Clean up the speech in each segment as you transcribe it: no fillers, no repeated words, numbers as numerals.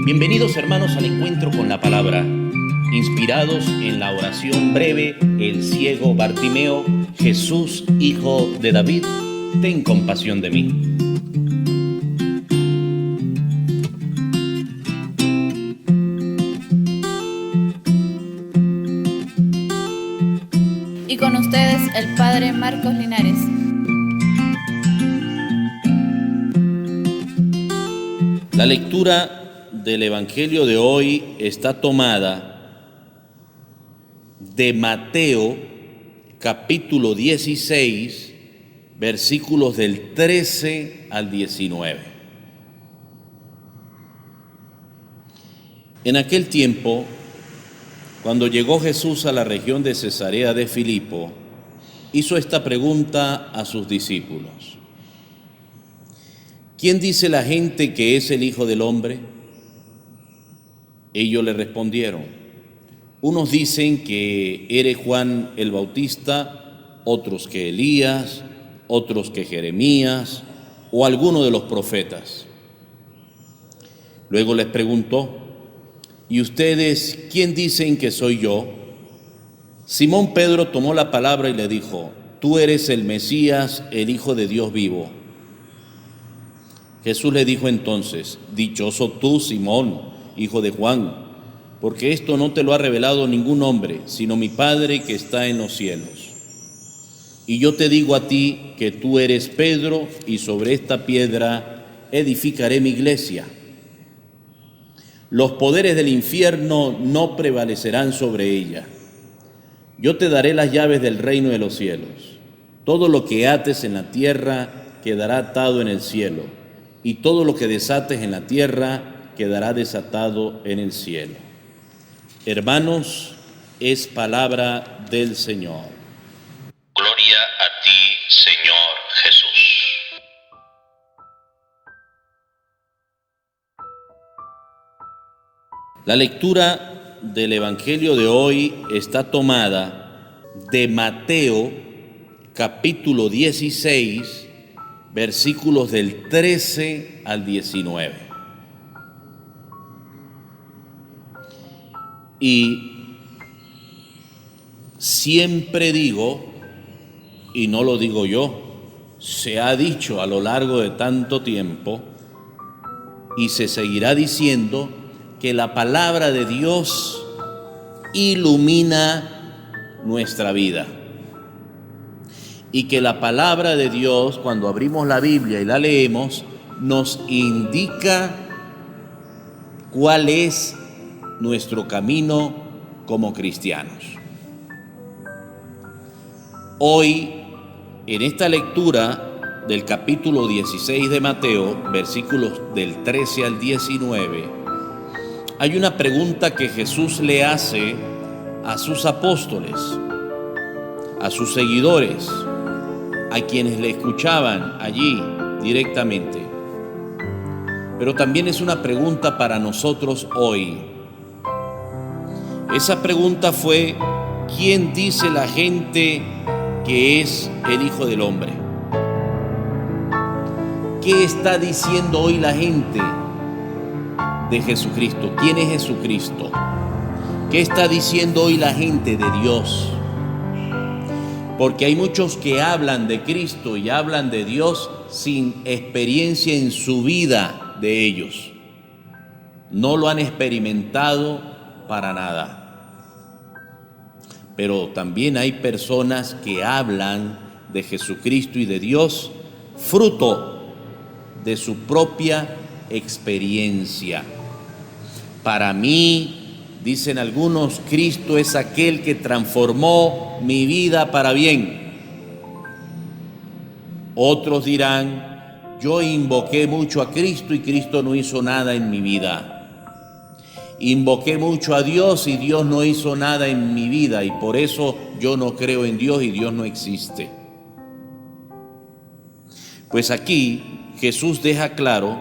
Bienvenidos hermanos al encuentro con la palabra, inspirados en la oración breve, el ciego Bartimeo: Jesús, hijo de David, ten compasión de mí. Y con ustedes el Padre Marcos Linares. La lectura del Evangelio de hoy está tomada de Mateo, capítulo 16, versículos del 13 al 19. En aquel tiempo, cuando llegó Jesús a la región de Cesarea de Filipo, hizo esta pregunta a sus discípulos: ¿quién dice la gente que es el Hijo del Hombre? Ellos le respondieron: unos dicen que eres Juan el Bautista, otros que Elías, otros que Jeremías o alguno de los profetas. Luego les preguntó: ¿y ustedes quién dicen que soy yo? Simón Pedro tomó la palabra y le dijo: tú eres el Mesías, el Hijo de Dios vivo. Jesús le dijo entonces: dichoso tú, Simón, hijo de Juan, porque esto no te lo ha revelado ningún hombre, sino mi Padre que está en los cielos. Y yo te digo a ti que tú eres Pedro, y sobre esta piedra edificaré mi iglesia. Los poderes del infierno no prevalecerán sobre ella. Yo te daré las llaves del reino de los cielos. Todo lo que ates en la tierra quedará atado en el cielo, y todo lo que desates en la tierra quedará desatado en el cielo. Hermanos, es palabra del Señor. Gloria a ti, Señor Jesús. La lectura del Evangelio de hoy está tomada de Mateo, capítulo 16, versículos del 13 al 19. Y siempre digo, y no lo digo yo, se ha dicho a lo largo de tanto tiempo y se seguirá diciendo, que la palabra de Dios ilumina nuestra vida. Y que la palabra de Dios, cuando abrimos la Biblia y la leemos, nos indica cuál es nuestro camino como cristianos. Hoy, en esta lectura del capítulo 16 de Mateo, versículos del 13 al 19, hay una pregunta que Jesús le hace a sus apóstoles, a sus seguidores, a quienes le escuchaban allí directamente. Pero también es una pregunta para nosotros hoy. Esa pregunta fue: ¿quién dice la gente que es el Hijo del Hombre? ¿Qué está diciendo hoy la gente de Jesucristo? ¿Quién es Jesucristo? ¿Qué está diciendo hoy la gente de Dios? Porque hay muchos que hablan de Cristo y hablan de Dios sin experiencia en su vida de ellos. No lo han experimentado para nada. Pero también hay personas que hablan de Jesucristo y de Dios fruto de su propia experiencia. Para mí, dicen algunos, Cristo es aquel que transformó mi vida para bien. Otros dirán: yo invoqué mucho a Cristo y Cristo no hizo nada en mi vida. Invoqué mucho a Dios y Dios no hizo nada en mi vida, y por eso yo no creo en Dios y Dios no existe. Pues aquí Jesús deja claro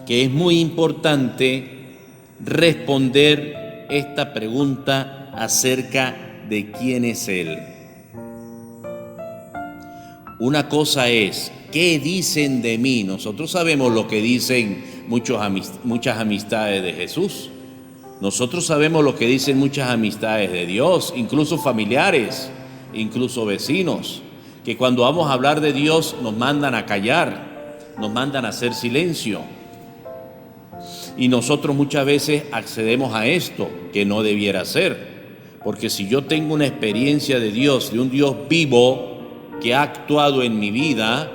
que es muy importante responder esta pregunta acerca de quién es Él. Una cosa es, ¿qué dicen de mí? Nosotros sabemos lo que dicen muchas amistades de Jesús. Nosotros sabemos lo que dicen muchas amistades de Dios, incluso familiares, incluso vecinos, que cuando vamos a hablar de Dios nos mandan a callar, nos mandan a hacer silencio. Y nosotros muchas veces accedemos a esto, que no debiera ser. Porque si yo tengo una experiencia de Dios, de un Dios vivo que ha actuado en mi vida,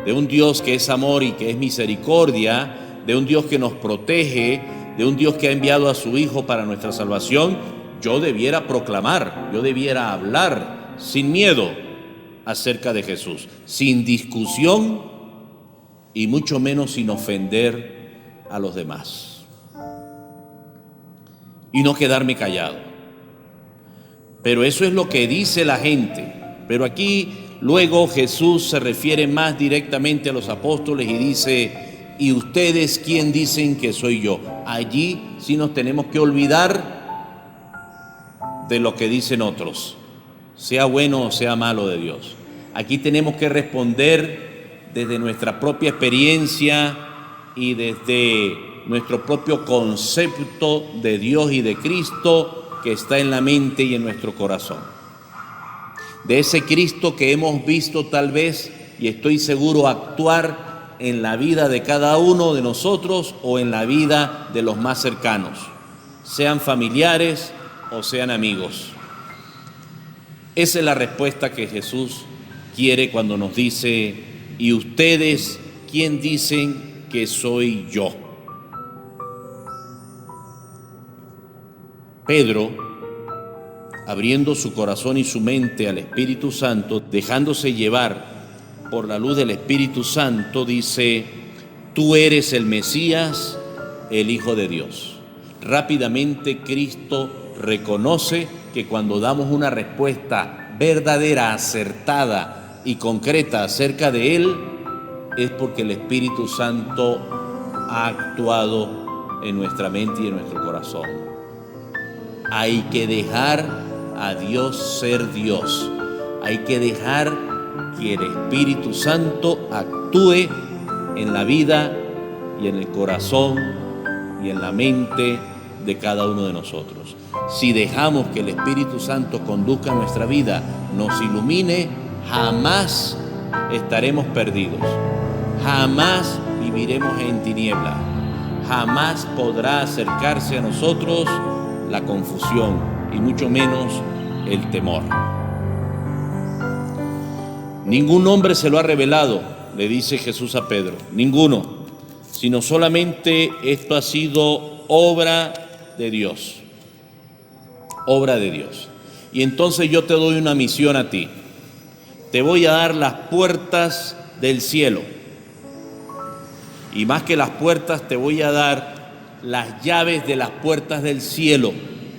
de un Dios que es amor y que es misericordia, de un Dios que nos protege, de un Dios que ha enviado a su Hijo para nuestra salvación, yo debiera proclamar, yo debiera hablar sin miedo acerca de Jesús, sin discusión y mucho menos sin ofender a los demás. Y no quedarme callado. Pero eso es lo que dice la gente. Pero aquí luego Jesús se refiere más directamente a los apóstoles y dice: ¿y ustedes quién dicen que soy yo? Allí sí nos tenemos que olvidar de lo que dicen otros, sea bueno o sea malo de Dios. Aquí tenemos que responder desde nuestra propia experiencia y desde nuestro propio concepto de Dios y de Cristo que está en la mente y en nuestro corazón. De ese Cristo que hemos visto tal vez, y estoy seguro, actuar en la vida de cada uno de nosotros o en la vida de los más cercanos, sean familiares o sean amigos. Esa es la respuesta que Jesús quiere cuando nos dice: ¿y ustedes quién dicen que soy yo? Pedro, abriendo su corazón y su mente al Espíritu Santo, dejándose llevar por la luz del Espíritu Santo, dice: tú eres el Mesías, el Hijo de Dios. Rápidamente Cristo reconoce que cuando damos una respuesta verdadera, acertada y concreta acerca de Él, es porque el Espíritu Santo ha actuado en nuestra mente y en nuestro corazón. Hay que dejar a Dios ser Dios. Hay que dejar que el Espíritu Santo actúe en la vida y en el corazón y en la mente de cada uno de nosotros. Si dejamos que el Espíritu Santo conduzca nuestra vida, nos ilumine, jamás estaremos perdidos. Jamás viviremos en tiniebla. Jamás podrá acercarse a nosotros la confusión y mucho menos el temor. Ningún hombre se lo ha revelado, le dice Jesús a Pedro, ninguno, sino solamente esto ha sido obra de Dios. Obra de Dios. Y entonces yo te doy una misión a ti. Te voy a dar las puertas del cielo. Y más que las puertas, te voy a dar las llaves de las puertas del cielo.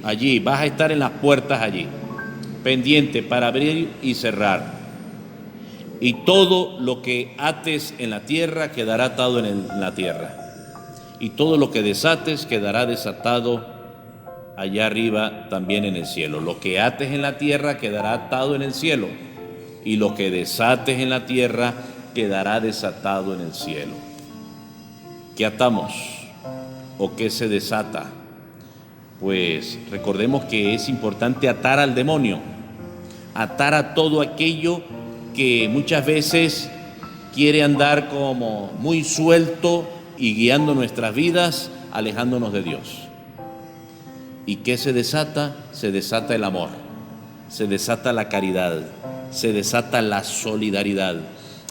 Allí, vas a estar en las puertas allí, pendiente para abrir y cerrar. Y todo lo que ates en la tierra quedará atado en la tierra. Y todo lo que desates quedará desatado allá arriba también en el cielo. Lo que ates en la tierra quedará atado en el cielo. Y lo que desates en la tierra quedará desatado en el cielo. ¿Qué atamos o qué se desata? Pues recordemos que es importante atar al demonio, atar a todo aquello que muchas veces quiere andar como muy suelto y guiando nuestras vidas, alejándonos de Dios. ¿Y qué se desata? Se desata el amor, se desata la caridad, se desata la solidaridad,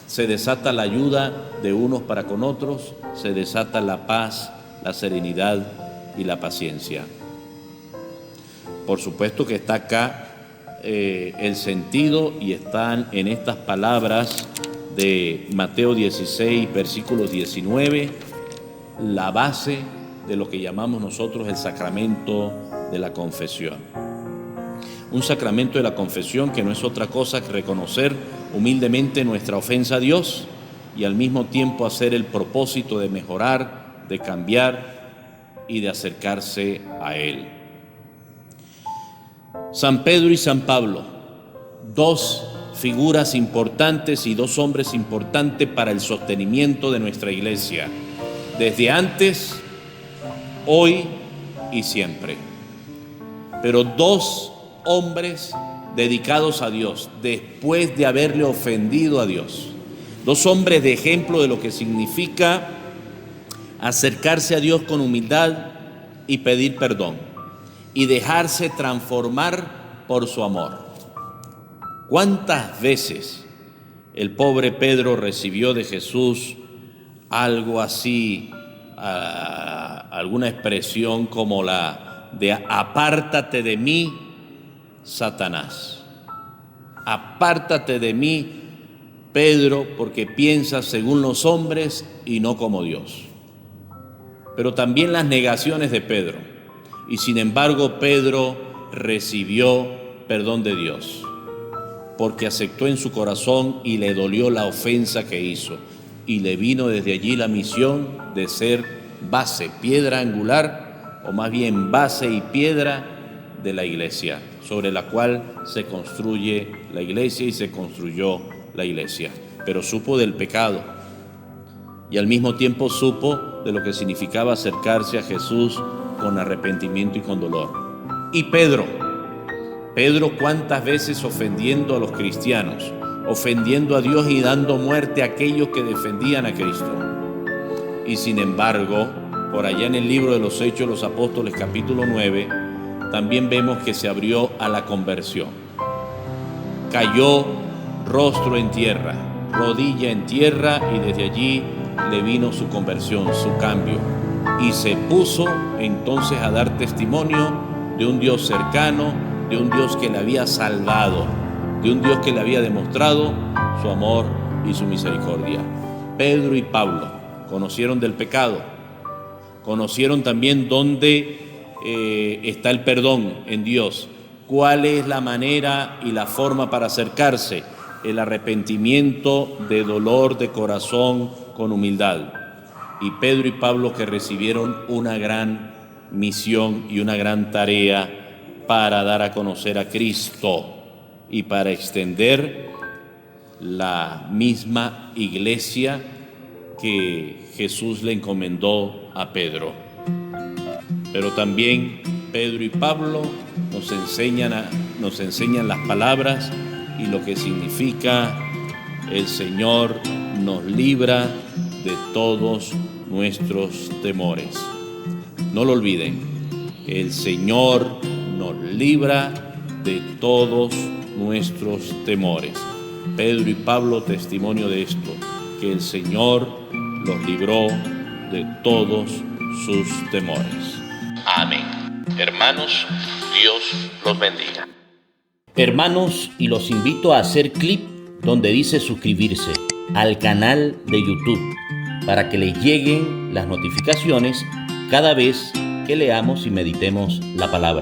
se desata la ayuda de unos para con otros, se desata la paz, la serenidad y la paciencia. Por supuesto que está acá el sentido y están en estas palabras de Mateo 16, versículos 19, la base de lo que llamamos nosotros el sacramento de la confesión. Un sacramento de la confesión que no es otra cosa que reconocer humildemente nuestra ofensa a Dios y al mismo tiempo hacer el propósito de mejorar, de cambiar y de acercarse a Él. San Pedro y San Pablo, dos figuras importantes y dos hombres importantes para el sostenimiento de nuestra iglesia, desde antes, hoy y siempre. Pero dos hombres dedicados a Dios, después de haberle ofendido a Dios. Dos hombres de ejemplo de lo que significa acercarse a Dios con humildad y pedir perdón, y dejarse transformar por su amor. ¿Cuántas veces el pobre Pedro recibió de Jesús algo así, alguna expresión como la de apártate de mí, Satanás? Apártate de mí, Pedro, porque piensas según los hombres y no como Dios. Pero también las negaciones de Pedro. Y sin embargo, Pedro recibió perdón de Dios, porque aceptó en su corazón y le dolió la ofensa que hizo. Y le vino desde allí la misión de ser base, piedra angular, o más bien base y piedra de la iglesia, sobre la cual se construye la iglesia y se construyó la iglesia. Pero supo del pecado y al mismo tiempo supo de lo que significaba acercarse a Jesús con arrepentimiento y con dolor. Y Pedro, ¿cuántas veces ofendiendo a los cristianos, ofendiendo a Dios y dando muerte a aquellos que defendían a Cristo? Y sin embargo, por allá en el libro de los Hechos de los Apóstoles, capítulo 9, también vemos que se abrió a la conversión. Cayó rostro en tierra, rodilla en tierra, y desde allí le vino su conversión, su cambio. Y se puso entonces a dar testimonio de un Dios cercano, de un Dios que le había salvado, de un Dios que le había demostrado su amor y su misericordia. Pedro y Pablo conocieron del pecado, conocieron también dónde está el perdón en Dios, cuál es la manera y la forma para acercarse, el arrepentimiento de dolor de corazón con humildad. Y Pedro y Pablo que recibieron una gran misión y una gran tarea para dar a conocer a Cristo y para extender la misma iglesia que Jesús le encomendó a Pedro. Pero también Pedro y Pablo nos enseñan las palabras y lo que significa: el Señor nos libra de todos nuestros temores. No lo olviden, el Señor nos libra de todos nuestros temores. Pedro y Pablo, testimonio de esto, que el Señor los libró de todos sus temores. Amén. Hermanos, Dios los bendiga. Hermanos, y los invito a hacer clic donde dice suscribirse al canal de YouTube para que les lleguen las notificaciones cada vez que leamos y meditemos la palabra.